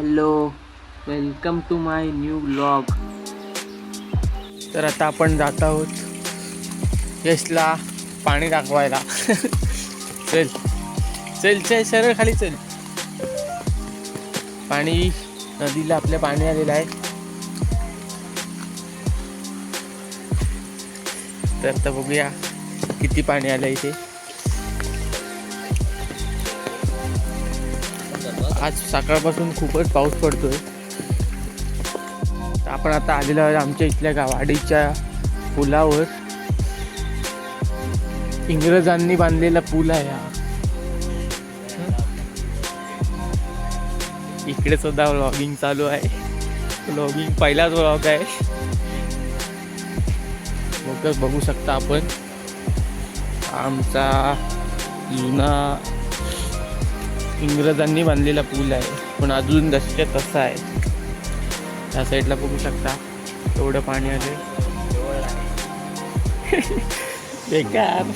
Hello, welcome to my new blog. तर आता आपण जात आहोत यशला पाणी दाखवायला. चल चल चल, सरळ खाली चल. पाणी नदीला आपल्या पाणी आलेलं आहे. तर आता बघूया किती पाणी आलं इथे. आज सकाळपासून खूपच पाऊस पडतोय. आपण आता आलेलो आहोत आमच्या इथल्या गावाडीच्या पुलावर. इंग्रजांनी बांधलेला पूल आहे हा. इकडे सुद्धा व्लॉगिंग चालू आहे. व्लॉगिंग पहिलाच व्लॉग आहे. बघू शकता आपण आमचा जुना इंग्रजांनी बांधलेला पूल आहे, पण अजून जसच्या तसा आहे. त्या साईडला बघू शकता एवढं पाणी आले. बेकार.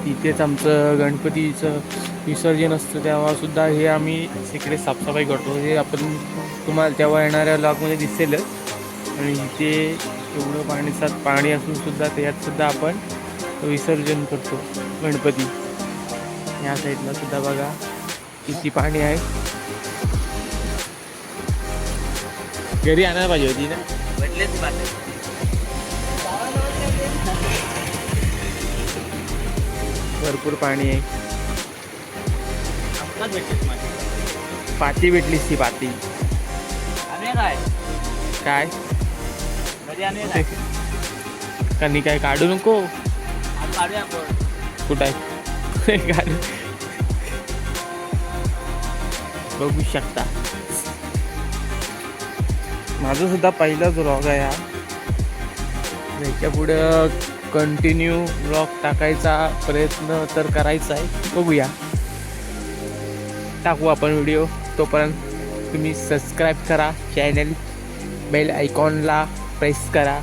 तिथेच आमचं गणपतीचं विसर्जन असतं, तेव्हा सुद्धा हे आम्ही इकडे साफसफाई करतो. हे आपण तुम्हाला तेव्हा येणाऱ्या ब्लॉगमध्ये दिसेलच. आणि इथे एवढं पाणी असून सुद्धा त्यात सुद्धा आपण विसर्जन करतो गणपती. या साईडला सुद्धा बघा किती पाणी आहे. घरी आणायला पाहिजे होती ना. भरपूर पाणी आहे. पाती भेटलीस ती पाती. काय कणी काय काढू नको. कुठं आहे काढू. बघू शकता माझं सुद्धा पहिलाच व्लॉग आहे हा. याच्या पुढं कंटिन्यू व्लॉग टाकायचा प्रयत्न तर करायचा आहे. बघूया, टाकू आपण व्हिडिओ. तोपर्यंत तुम्ही सबस्क्राईब करा चॅनल, बेल आयकॉनला प्रेस करा.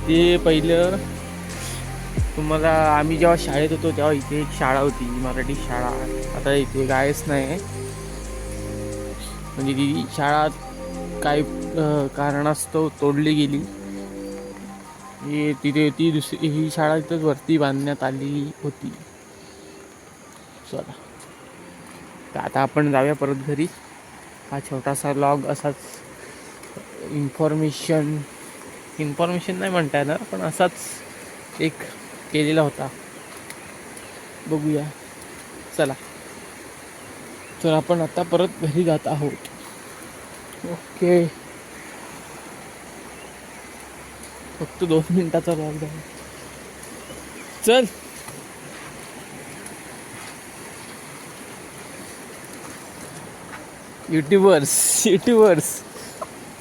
ते पहिलं तुम्हाला आम्ही जेव्हा शाळेत होतो तेव्हा इथे एक शाळा होती, मराठी शाळा. आता इथे कायच नाही. म्हणजे ती शाळा काही कारणास्तव तोडली गेली. तिथे ती ही शाळा इथंच वरती बांधण्यात आली होती. चला तर आता आपण जाऊया परत घरी. हा छोटासा व्लॉग असाच इन्फॉर्मेशन नाही म्हणता येणार, पण असाच एक केलेला होता. बघूया. चला तर आपण आता परत घरी जात आहोत. ओके, फक्त 2 मिनिटाचा व्लॉग आहे. चल. युट्यूबर्स